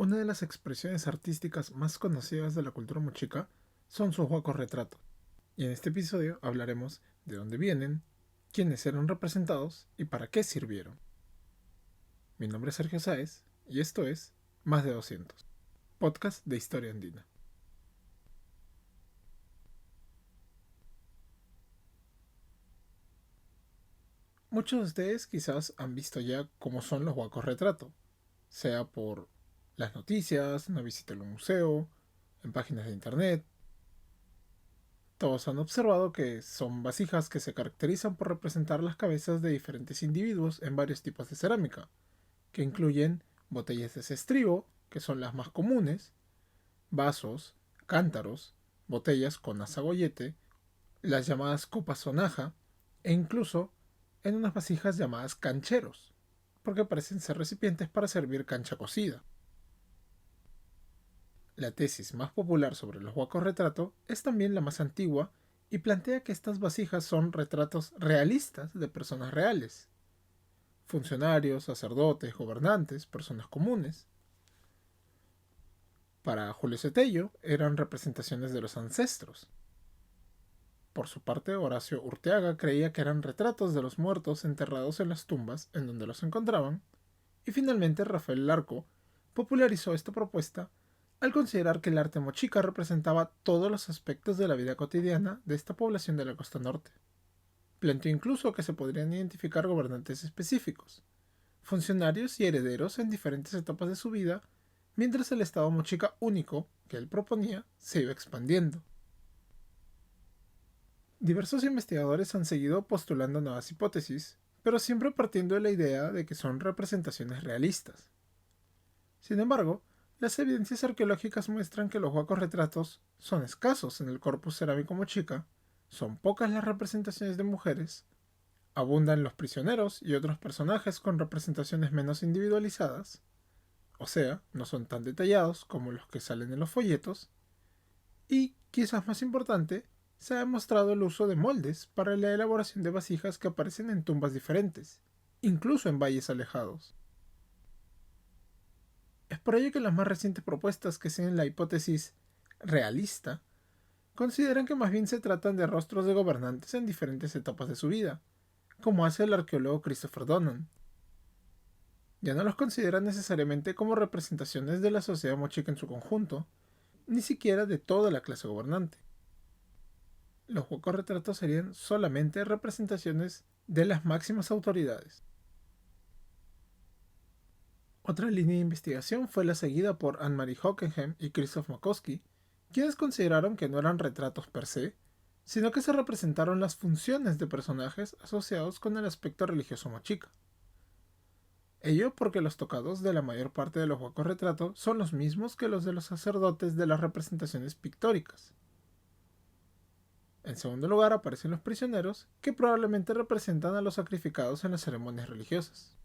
Una de las expresiones artísticas más conocidas de la cultura mochica son sus huacos retratos, y en este episodio hablaremos de dónde vienen, quiénes eran representados y para qué sirvieron. Mi nombre es Sergio Sáez y esto es Más de 200, podcast de historia andina. Muchos de ustedes quizás han visto ya cómo son los huacos retrato, sea por las noticias, una visita a un museo, en páginas de internet. Todos han observado que son vasijas que se caracterizan por representar las cabezas de diferentes individuos en varios tipos de cerámica, que incluyen botellas de cestribo, que son las más comunes, vasos, cántaros, botellas con azagoyete, las llamadas copas sonaja, e incluso en unas vasijas llamadas cancheros, porque parecen ser recipientes para servir cancha cocida. La tesis más popular sobre los huacos retrato es también la más antigua y plantea que estas vasijas son retratos realistas de personas reales, funcionarios, sacerdotes, gobernantes, personas comunes. Para Julio Cetello eran representaciones de los ancestros. Por su parte, Horacio Urteaga creía que eran retratos de los muertos enterrados en las tumbas en donde los encontraban, y finalmente Rafael Larco popularizó esta propuesta al considerar que el arte mochica representaba todos los aspectos de la vida cotidiana de esta población de la costa norte. Planteó incluso que se podrían identificar gobernantes específicos, funcionarios y herederos en diferentes etapas de su vida, mientras el estado mochica único que él proponía se iba expandiendo. Diversos investigadores han seguido postulando nuevas hipótesis, pero siempre partiendo de la idea de que son representaciones realistas. Sin embargo, las evidencias arqueológicas muestran que los huacos retratos son escasos en el corpus cerámico mochica, son pocas las representaciones de mujeres, abundan los prisioneros y otros personajes con representaciones menos individualizadas, o sea, no son tan detallados como los que salen en los folletos, y, quizás más importante, se ha demostrado el uso de moldes para la elaboración de vasijas que aparecen en tumbas diferentes, incluso en valles alejados. Es por ello que las más recientes propuestas que siguen la hipótesis realista consideran que más bien se tratan de rostros de gobernantes en diferentes etapas de su vida, como hace el arqueólogo Christopher Donnan. Ya no los consideran necesariamente como representaciones de la sociedad mochica en su conjunto, ni siquiera de toda la clase gobernante. Los huecos retratos serían solamente representaciones de las máximas autoridades. Otra línea de investigación fue la seguida por Anne-Marie Hockenheim y Christoph Makowski, quienes consideraron que no eran retratos per se, sino que se representaron las funciones de personajes asociados con el aspecto religioso mochica. Ello porque los tocados de la mayor parte de los huecos retratos son los mismos que los de los sacerdotes de las representaciones pictóricas. En segundo lugar aparecen los prisioneros, que probablemente representan a los sacrificados en las ceremonias religiosas.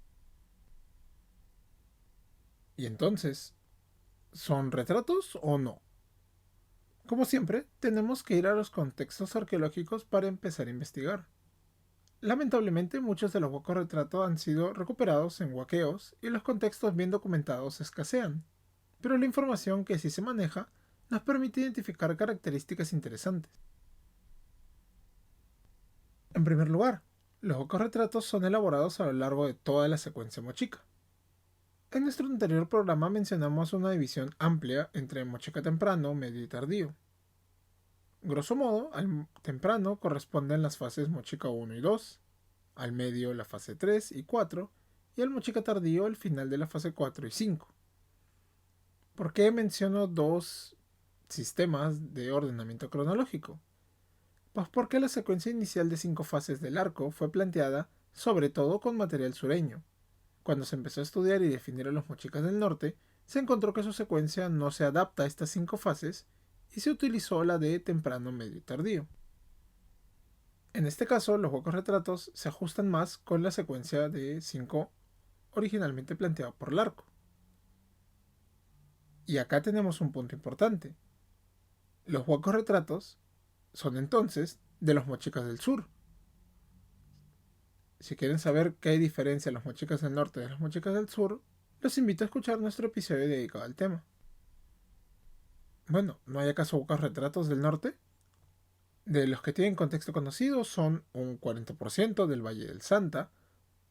Y entonces, ¿son retratos o no? Como siempre, tenemos que ir a los contextos arqueológicos para empezar a investigar. Lamentablemente, muchos de los huecos retratos han sido recuperados en huaqueos y los contextos bien documentados escasean, pero la información que sí se maneja nos permite identificar características interesantes. En primer lugar, los huecos retratos son elaborados a lo largo de toda la secuencia mochica. En nuestro anterior programa mencionamos una división amplia entre mochica temprano, medio y tardío. Grosso modo, al temprano corresponden las fases mochica 1 y 2, al medio la fase 3 y 4, y al mochica tardío el final de la fase 4 y 5. ¿Por qué menciono dos sistemas de ordenamiento cronológico? Pues porque la secuencia inicial de 5 fases del arco fue planteada sobre todo con material sureño. Cuando se empezó a estudiar y definir a los mochicas del norte, se encontró que su secuencia no se adapta a estas 5 fases y se utilizó la de temprano, medio y tardío. En este caso, los huecos retratos se ajustan más con la secuencia de 5 originalmente planteada por Larco. Y acá tenemos un punto importante. Los huecos retratos son entonces de los mochicas del sur. Si quieren saber qué diferencia los mochicas del norte de los mochicas del sur, los invito a escuchar nuestro episodio dedicado al tema. Bueno, ¿no hay acaso huacos retratos del norte? De los que tienen contexto conocido son un 40% del Valle del Santa,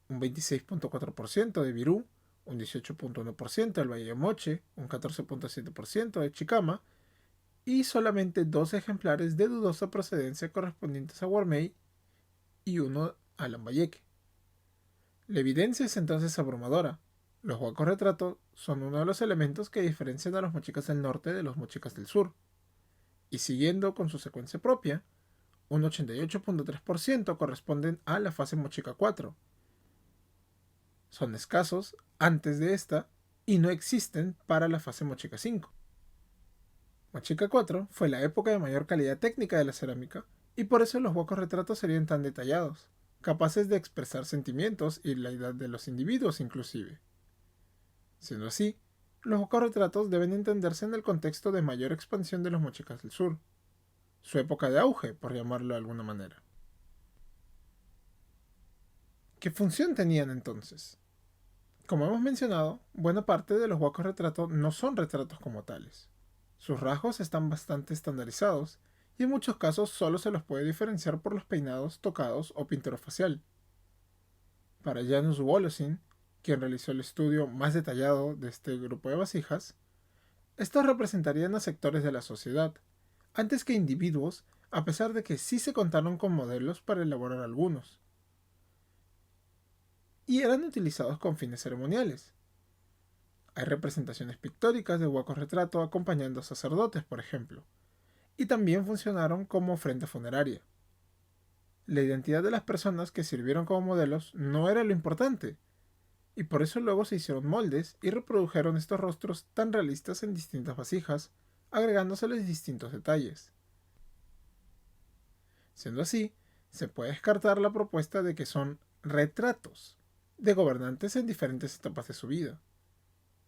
un 26.4% de Virú, un 18.1% del Valle de Moche, un 14.7% de Chicama y solamente dos ejemplares de dudosa procedencia correspondientes a Guarmey y uno a Lambayeque. La evidencia es entonces abrumadora. Los huacos retratos son uno de los elementos que diferencian a los mochicas del norte de los mochicas del sur. Y siguiendo con su secuencia propia, un 88.3% corresponden a la fase mochica 4. Son escasos antes de esta y no existen para la fase mochica 5. Mochica 4 fue la época de mayor calidad técnica de la cerámica y por eso los huacos retratos serían tan detallados, capaces de expresar sentimientos y la edad de los individuos inclusive. Siendo así, los huacos retratos deben entenderse en el contexto de mayor expansión de los mochicas del sur, su época de auge, por llamarlo de alguna manera. ¿Qué función tenían entonces? Como hemos mencionado, buena parte de los huacos retratos no son retratos como tales. Sus rasgos están bastante estandarizados y en muchos casos solo se los puede diferenciar por los peinados, tocados o pintura facial. Para Janusz Woloszyn, quien realizó el estudio más detallado de este grupo de vasijas, estos representarían a sectores de la sociedad, antes que individuos, a pesar de que sí se contaron con modelos para elaborar algunos, y eran utilizados con fines ceremoniales. Hay representaciones pictóricas de huacos retrato acompañando a sacerdotes, por ejemplo, y también funcionaron como ofrenda funeraria. La identidad de las personas que sirvieron como modelos no era lo importante, y por eso luego se hicieron moldes y reprodujeron estos rostros tan realistas en distintas vasijas, agregándoseles distintos detalles. Siendo así, se puede descartar la propuesta de que son retratos de gobernantes en diferentes etapas de su vida.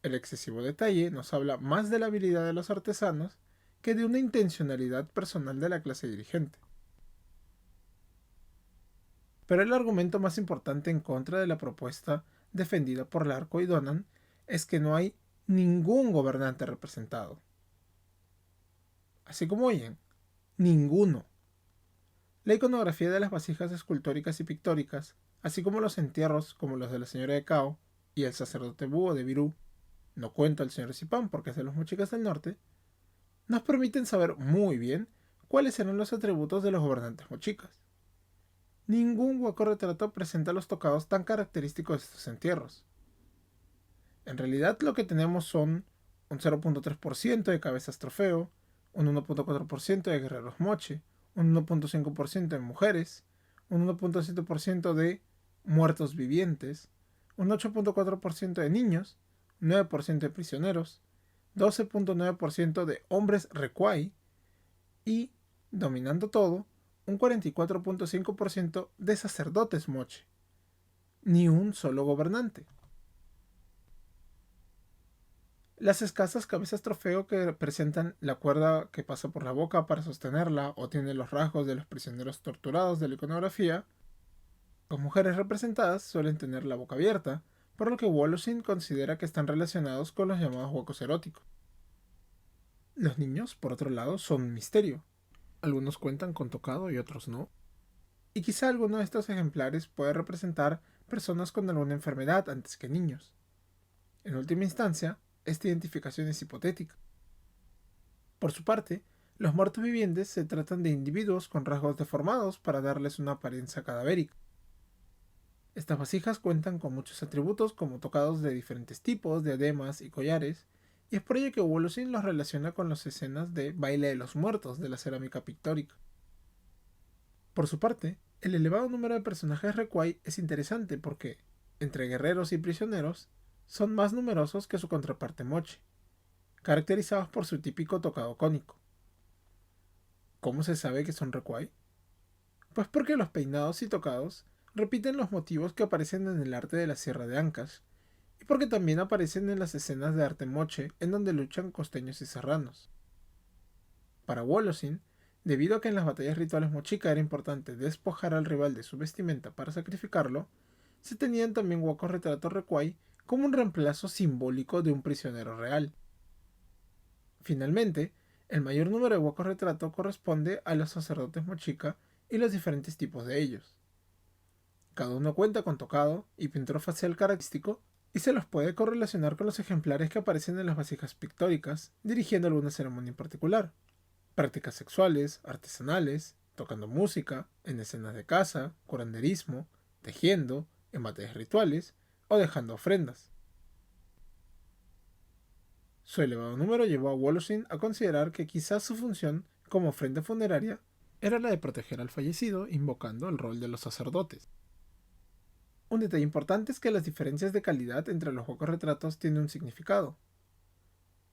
El excesivo detalle nos habla más de la habilidad de los artesanos que de una intencionalidad personal de la clase dirigente. Pero el argumento más importante en contra de la propuesta defendida por Larco y Donan es que no hay ningún gobernante representado. Así como oyen, ninguno. La iconografía de las vasijas escultóricas y pictóricas, así como los entierros como los de la señora de Cao y el sacerdote búho de Virú, no cuento al señor Zipán porque es de los mochicas del norte, nos permiten saber muy bien cuáles eran los atributos de los gobernantes mochicas. Ningún huaco retrato presenta los tocados tan característicos de estos entierros. En realidad lo que tenemos son un 0.3% de cabezas trofeo, un 1.4% de guerreros moche, un 1.5% de mujeres, un 1.7% de muertos vivientes, un 8.4% de niños, 9% de prisioneros, 12.9% de hombres recuay y, dominando todo, un 44.5% de sacerdotes moche. Ni un solo gobernante. Las escasas cabezas trofeo que representan la cuerda que pasa por la boca para sostenerla o tiene los rasgos de los prisioneros torturados de la iconografía, las mujeres representadas suelen tener la boca abierta, por lo que Woloszyn considera que están relacionados con los llamados huecos eróticos. Los niños, por otro lado, son un misterio. Algunos cuentan con tocado y otros no. Y quizá alguno de estos ejemplares puede representar personas con alguna enfermedad antes que niños. En última instancia, esta identificación es hipotética. Por su parte, los muertos vivientes se tratan de individuos con rasgos deformados para darles una apariencia cadavérica. Estas vasijas cuentan con muchos atributos como tocados de diferentes tipos, diademas y collares, y es por ello que Woloszyn los relaciona con las escenas de baile de los muertos de la cerámica pictórica. Por su parte, el elevado número de personajes recuay es interesante porque, entre guerreros y prisioneros, son más numerosos que su contraparte moche, caracterizados por su típico tocado cónico. ¿Cómo se sabe que son recuay? Pues porque los peinados y tocados repiten los motivos que aparecen en el arte de la Sierra de Ancash, y porque también aparecen en las escenas de arte moche en donde luchan costeños y serranos. Para Woloszyn, debido a que en las batallas rituales mochica era importante despojar al rival de su vestimenta para sacrificarlo, se tenían también huacos retratos recuay como un reemplazo simbólico de un prisionero real. Finalmente, el mayor número de huecos retrato corresponde a los sacerdotes mochica y los diferentes tipos de ellos. Cada uno cuenta con tocado y pintura facial característico y se los puede correlacionar con los ejemplares que aparecen en las vasijas pictóricas, dirigiendo alguna ceremonia en particular. Prácticas sexuales, artesanales, tocando música, en escenas de caza, curanderismo, tejiendo, en batallas rituales o dejando ofrendas. Su elevado número llevó a Wolosin a considerar que quizás su función como ofrenda funeraria era la de proteger al fallecido invocando el rol de los sacerdotes. Un detalle importante es que las diferencias de calidad entre los huecos retratos tienen un significado.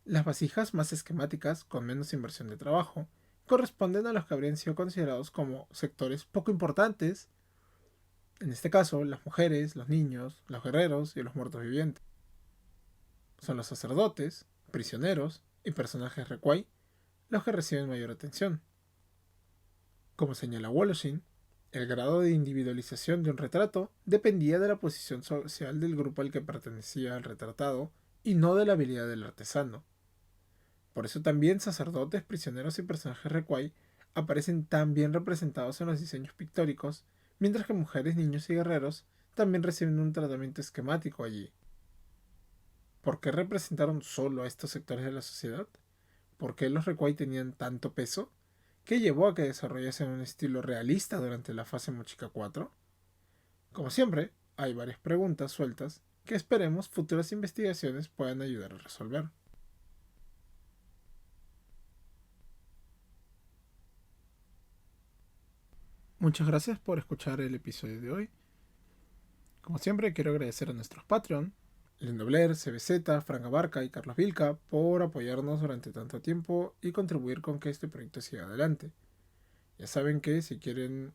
Las vasijas más esquemáticas, con menos inversión de trabajo, corresponden a los que habrían sido considerados como sectores poco importantes, en este caso las mujeres, los niños, los guerreros y los muertos vivientes. Son los sacerdotes, prisioneros y personajes recuay los que reciben mayor atención. Como señala Wolosin, el grado de individualización de un retrato dependía de la posición social del grupo al que pertenecía el retratado y no de la habilidad del artesano. Por eso también sacerdotes, prisioneros y personajes recuay aparecen tan bien representados en los diseños pictóricos, mientras que mujeres, niños y guerreros también reciben un tratamiento esquemático allí. ¿Por qué representaron solo a estos sectores de la sociedad? ¿Por qué los recuay tenían tanto peso? ¿Qué llevó a que desarrollasen un estilo realista durante la fase Mochica 4? Como siempre, hay varias preguntas sueltas que esperemos futuras investigaciones puedan ayudar a resolver. Muchas gracias por escuchar el episodio de hoy. Como siempre, quiero agradecer a nuestros Patreon, Lindo Blair, CBZ, Frank Abarca y Carlos Vilca, por apoyarnos durante tanto tiempo y contribuir con que este proyecto siga adelante. Ya saben que si quieren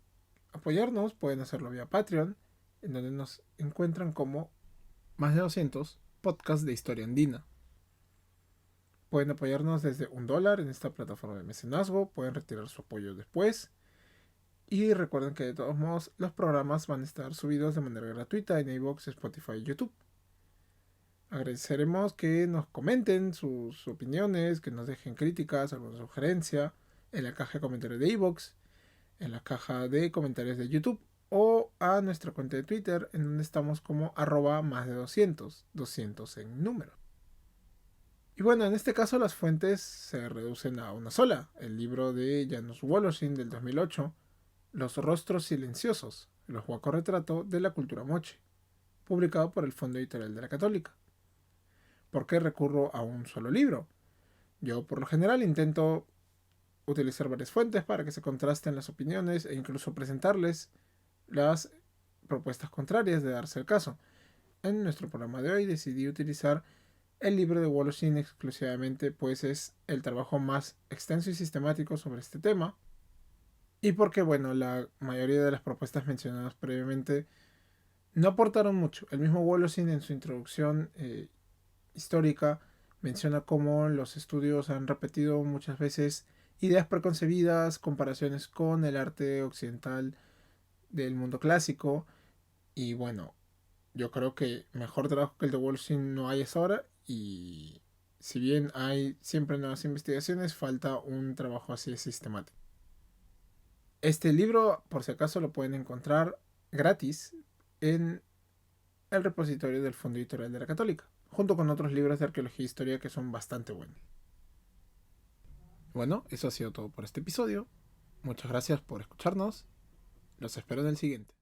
apoyarnos pueden hacerlo vía Patreon, en donde nos encuentran como más de 200 podcasts de historia andina. Pueden apoyarnos desde $1 en esta plataforma de mecenazgo, pueden retirar su apoyo después. Y recuerden que de todos modos los programas van a estar subidos de manera gratuita en iVoox, Spotify y YouTube. Agradeceremos que nos comenten sus opiniones, que nos dejen críticas, alguna sugerencia en la caja de comentarios de iVoox, en la caja de comentarios de YouTube o a nuestra cuenta de Twitter en donde estamos como @más de 200 en número. Y bueno, en este caso las fuentes se reducen a una sola, el libro de Janusz Wolosin del 2008, Los rostros silenciosos, el retrato de la cultura moche, publicado por el Fondo Editorial de la Católica. ¿Por qué recurro a un solo libro? Yo por lo general intento utilizar varias fuentes para que se contrasten las opiniones e incluso presentarles las propuestas contrarias de darse el caso. En nuestro programa de hoy decidí utilizar el libro de Wolosin exclusivamente, pues es el trabajo más extenso y sistemático sobre este tema. Y porque, bueno, la mayoría de las propuestas mencionadas previamente no aportaron mucho. El mismo Wolosin en su introducción histórica menciona cómo los estudios han repetido muchas veces ideas preconcebidas, comparaciones con el arte occidental del mundo clásico. Y bueno, yo creo que mejor trabajo que el de Wolosin no hay hasta ahora. Y si bien hay siempre nuevas investigaciones, falta un trabajo así sistemático. Este libro, por si acaso, lo pueden encontrar gratis en el repositorio del Fondo Editorial de la Católica, junto con otros libros de arqueología e historia que son bastante buenos. Bueno, eso ha sido todo por este episodio. Muchas gracias por escucharnos. Los espero en el siguiente.